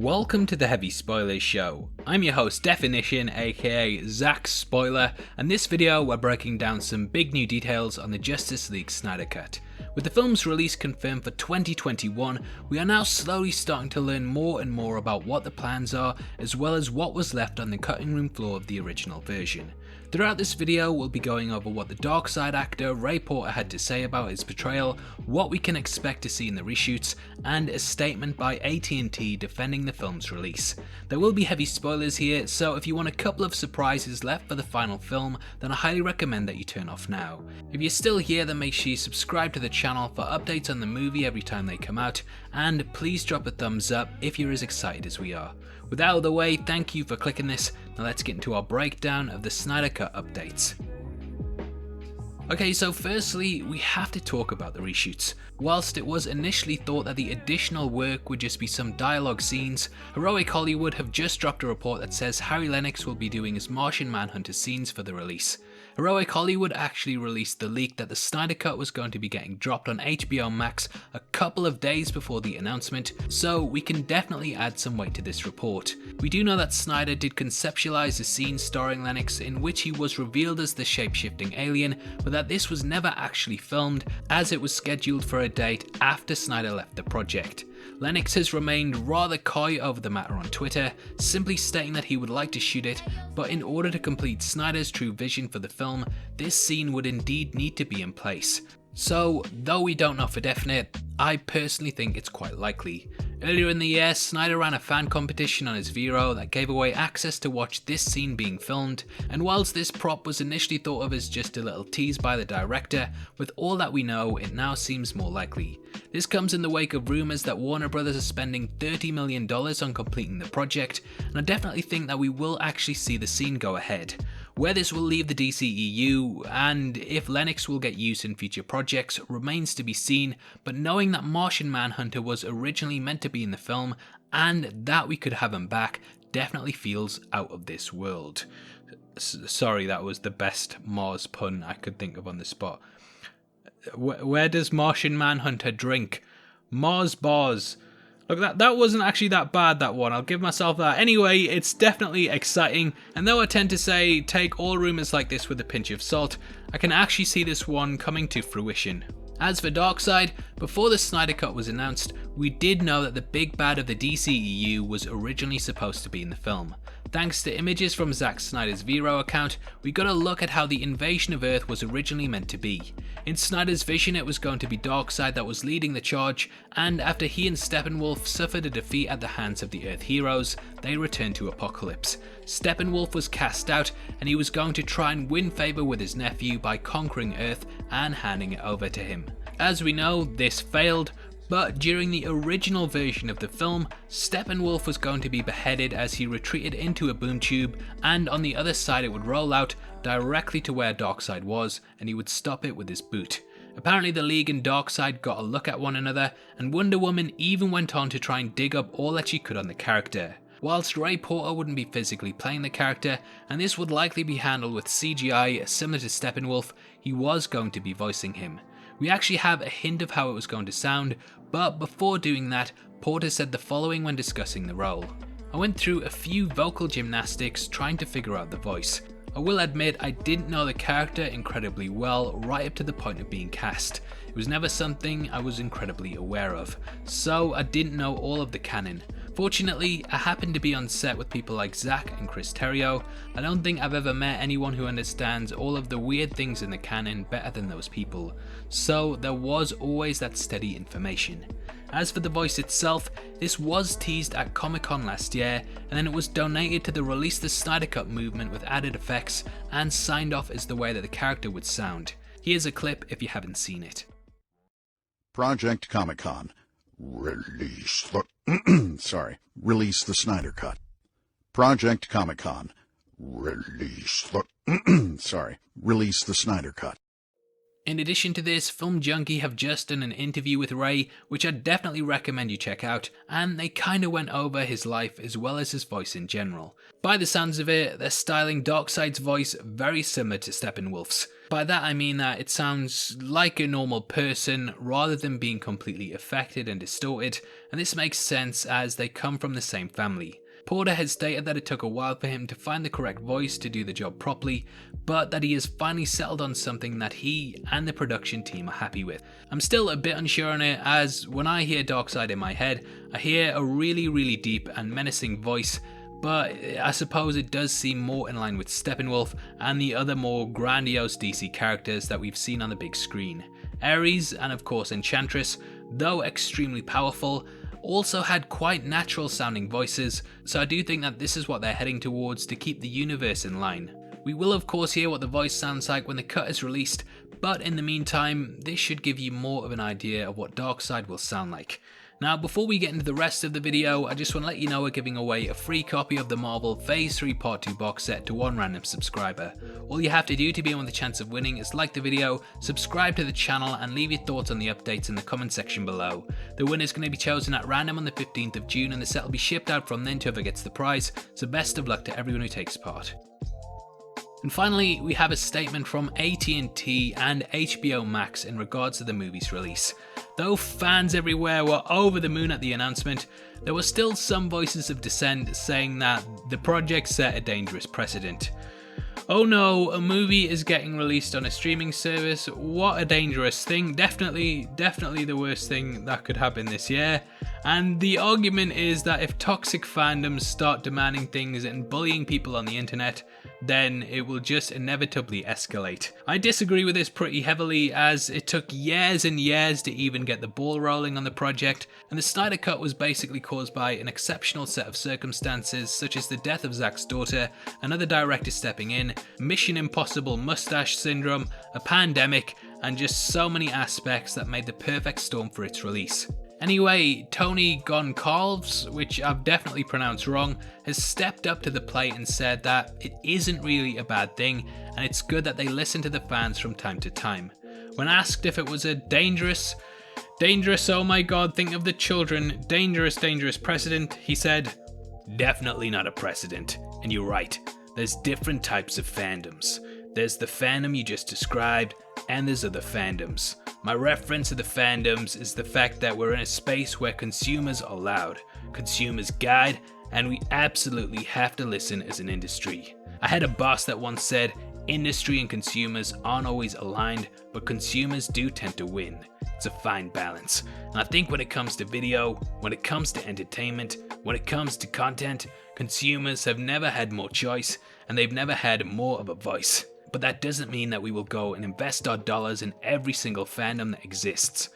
Welcome to the Heavy Spoilers Show. I'm your host Definition, aka Zack Spoiler, and this video we're breaking down some big new details on the Justice League Snyder Cut. With the film's release confirmed for 2021, we are now slowly starting to learn more and more about what the plans are, as well as what was left on the cutting room floor of the original version. Throughout this video, we'll be going over what the Darkseid actor Ray Porter had to say about his portrayal, what we can expect to see in the reshoots, and a statement by AT&T defending the film's release. There will be heavy spoilers here, so if you want a couple of surprises left for the final film, then I highly recommend that you turn off now. If you're still here, then make sure you subscribe to the channel for updates on the movie every time they come out, and please drop a thumbs up if you're as excited as we are. With that out of the way, thank you for clicking this. Now let's get into our breakdown of the Snydercut updates. Okay, so firstly, we have to talk about the reshoots. Whilst it was initially thought that the additional work would just be some dialogue scenes, Heroic Hollywood have just dropped a report that says Harry Lennix will be doing his Martian Manhunter scenes for the release. Heroic Hollywood actually released the leak that the Snyder Cut was going to be getting dropped on HBO Max a couple of days before the announcement, so we can definitely add some weight to this report. We do know that Snyder did conceptualise a scene starring Lennix in which he was revealed as the shape-shifting alien, but that this was never actually filmed as it was scheduled for a date after Snyder left the project. Lennix has remained rather coy over the matter on Twitter, simply stating that he would like to shoot it, but in order to complete Snyder's true vision for the film, this scene would indeed need to be in place. So, though we don't know for definite, I personally think it's quite likely. Earlier in the year, Snyder ran a fan competition on his Vero that gave away access to watch this scene being filmed, and whilst this prop was initially thought of as just a little tease by the director, with all that we know, it now seems more likely. This comes in the wake of rumours that Warner Brothers are spending $30 million on completing the project, and I definitely think that we will actually see the scene go ahead. Where this will leave the DCEU, and if Lennix will get used in future projects, remains to be seen, but knowing that Martian Manhunter was originally meant to be in the film, and that we could have him back, definitely feels out of this world. Sorry, that was the best Mars pun I could think of on the spot. Where does Martian Manhunter drink? Mars bars. Look, that wasn't actually that bad, that one. I'll give myself that. Anyway, it's definitely exciting, and though I tend to say take all rumours like this with a pinch of salt, I can actually see this one coming to fruition. As for Darkseid, before the Snyder Cut was announced, we did know that the big bad of the DCEU was originally supposed to be in the film. Thanks to images from Zack Snyder's Vero account, we got a look at how the invasion of Earth was originally meant to be. In Snyder's vision, it was going to be Darkseid that was leading the charge, and after he and Steppenwolf suffered a defeat at the hands of the Earth heroes, they returned to Apokolips. Steppenwolf was cast out, and he was going to try and win favour with his nephew by conquering Earth and handing it over to him. As we know, this failed, but during the original version of the film, Steppenwolf was going to be beheaded as he retreated into a boom tube, and on the other side it would roll out directly to where Darkseid was, and he would stop it with his boot. Apparently the League and Darkseid got a look at one another, and Wonder Woman even went on to try and dig up all that she could on the character. Whilst Ray Porter wouldn't be physically playing the character, and this would likely be handled with CGI similar to Steppenwolf, he was going to be voicing him. We actually have a hint of how it was going to sound, but before doing that, Porter said the following when discussing the role. I went through a few vocal gymnastics trying to figure out the voice. I will admit I didn't know the character incredibly well right up to the point of being cast. It was never something I was incredibly aware of, so I didn't know all of the canon. Fortunately, I happened to be on set with people like Zack and Chris Terrio. I don't think I've ever met anyone who understands all of the weird things in the canon better than those people, so there was always that steady information. As for the voice itself, this was teased at Comic-Con last year, and then it was donated to the Release the Snyder Cut movement with added effects, and signed off as the way that the character would sound. Here's a clip if you haven't seen it. Project Comic-Con. Release the Release the Snyder Cut. Project Comic-Con. Release the Snyder Cut. In addition to this, Film Junkie have just done an interview with Ray, which I definitely recommend you check out, and they kinda went over his life as well as his voice in general. By the sounds of it, they're styling Darkseid's voice very similar to Steppenwolf's. By that I mean that it sounds like a normal person rather than being completely affected and distorted, and this makes sense as they come from the same family. Porter has stated that it took a while for him to find the correct voice to do the job properly, but that he has finally settled on something that he and the production team are happy with. I'm still a bit unsure on it, as when I hear Darkseid in my head, I hear a really deep and menacing voice, but I suppose it does seem more in line with Steppenwolf and the other more grandiose DC characters that we've seen on the big screen. Ares and of course Enchantress, though extremely powerful, also had quite natural sounding voices, so I do think that this is what they're heading towards to keep the universe in line. We will of course hear what the voice sounds like when the cut is released, but in the meantime, this should give you more of an idea of what Darkseid will sound like. Now, before we get into the rest of the video, I just want to let you know we're giving away a free copy of the Marvel Phase 3 Part 2 box set to one random subscriber. All you have to do to be in with a chance of winning is like the video, subscribe to the channel, and leave your thoughts on the updates in the comment section below. The winner is going to be chosen at random on the 15th of June, and the set will be shipped out from then to whoever gets the prize, so best of luck to everyone who takes part. And finally, we have a statement from AT&T and HBO Max in regards to the movie's release. Though fans everywhere were over the moon at the announcement, there were still some voices of dissent saying that the project set a dangerous precedent. Oh no, a movie is getting released on a streaming service, what a dangerous thing, definitely the worst thing that could happen this year. And the argument is that if toxic fandoms start demanding things and bullying people on the internet, then it will just inevitably escalate. I disagree with this pretty heavily, as it took years and years to even get the ball rolling on the project, and the Snyder Cut was basically caused by an exceptional set of circumstances such as the death of Zack's daughter, another director stepping in, Mission Impossible mustache syndrome, a pandemic, and just so many aspects that made the perfect storm for its release. Anyway, Tony Goncalves, which I've definitely pronounced wrong, has stepped up to the plate and said that it isn't really a bad thing, and it's good that they listen to the fans from time to time. When asked if it was a dangerous, oh my god, think of the children, dangerous precedent, he said, "Definitely not a precedent, and you're right, there's different types of fandoms. There's the fandom you just described, and there's other fandoms. My reference to the fandoms is the fact that we're in a space where consumers are loud, consumers guide, and we absolutely have to listen as an industry. I had a boss that once said, industry and consumers aren't always aligned, but consumers do tend to win. It's a fine balance. And I think when it comes to video, when it comes to entertainment, when it comes to content, consumers have never had more choice, and they've never had more of a voice. But that doesn't mean that we will go and invest our dollars in every single fandom that exists.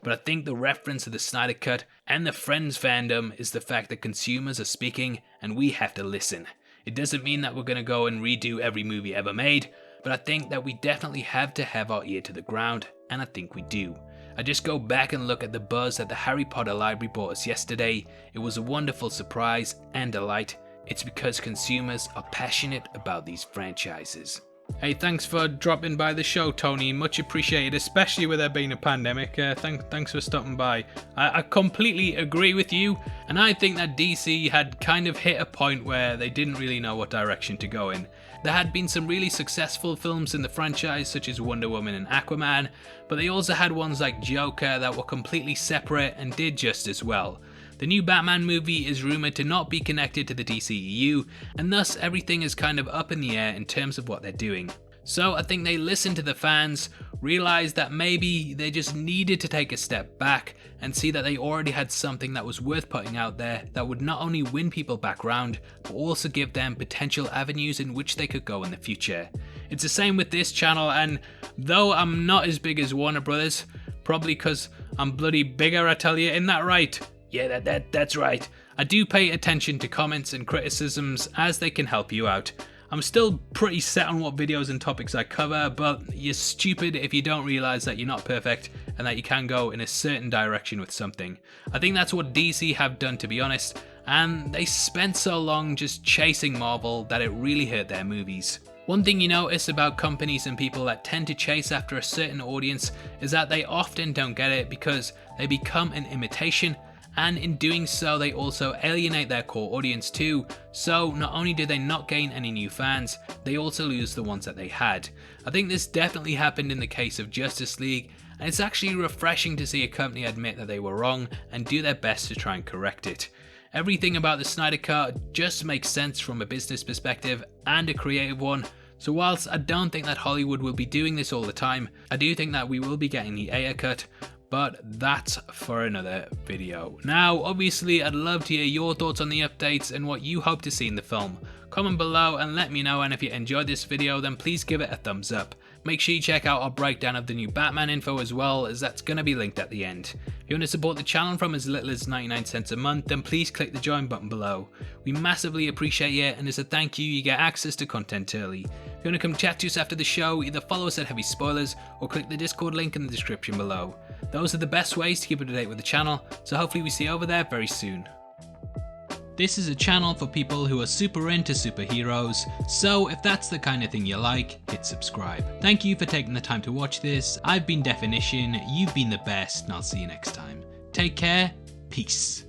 But I think the reference to the Snyder Cut and the Friends fandom is the fact that consumers are speaking and we have to listen. It doesn't mean that we're going to go and redo every movie ever made, but I think that we definitely have to have our ear to the ground, and I think we do. I just go back and look at the buzz that the Harry Potter library brought us yesterday. It was a wonderful surprise and delight. It's because consumers are passionate about these franchises. Hey, thanks for dropping by the show, Tony. Much appreciated, especially with there being a pandemic. Thanks for stopping by. I completely agree with you, and I think that DC had kind of hit a point where they didn't really know what direction to go in. There had been some really successful films in the franchise, such as Wonder Woman and Aquaman, but they also had ones like Joker that were completely separate and did just as well. The new Batman movie is rumoured to not be connected to the DCEU, and thus everything is kind of up in the air in terms of what they're doing. So I think they listened to the fans, realised that maybe they just needed to take a step back and see that they already had something that was worth putting out there that would not only win people back round, but also give them potential avenues in which they could go in the future. It's the same with this channel, and though I'm not as big as Warner Brothers, probably because I'm bloody bigger, I tell you, isn't that right? Yeah, that's right. I do pay attention to comments and criticisms as they can help you out. I'm still pretty set on what videos and topics I cover, but you're stupid if you don't realise that you're not perfect and that you can go in a certain direction with something. I think that's what DC have done, to be honest, and they spent so long just chasing Marvel that it really hurt their movies. One thing you notice about companies and people that tend to chase after a certain audience is that they often don't get it because they become an imitation, and in doing so they also alienate their core audience too, so not only do they not gain any new fans, they also lose the ones that they had. I think this definitely happened in the case of Justice League, and it's actually refreshing to see a company admit that they were wrong and do their best to try and correct it. Everything about the Snyder Cut just makes sense from a business perspective and a creative one, so whilst I don't think that Hollywood will be doing this all the time, I do think that we will be getting the ATT cut, but that's for another video. Now obviously I'd love to hear your thoughts on the updates and what you hope to see in the film. Comment below and let me know, and if you enjoyed this video then please give it a thumbs up. Make sure you check out our breakdown of the new Batman info as well, as that's going to be linked at the end. If you want to support the channel from as little as 99 cents a month, then please click the join button below. We massively appreciate it, and as a thank you, you get access to content early. If you want to come chat to us after the show, either follow us at Heavy Spoilers or click the Discord link in the description below. Those are the best ways to keep up to date with the channel, so hopefully we see you over there very soon. This is a channel for people who are super into superheroes, so if that's the kind of thing you like, hit subscribe. Thank you for taking the time to watch this. I've been Definition, you've been the best, and I'll see you next time. Take care, peace.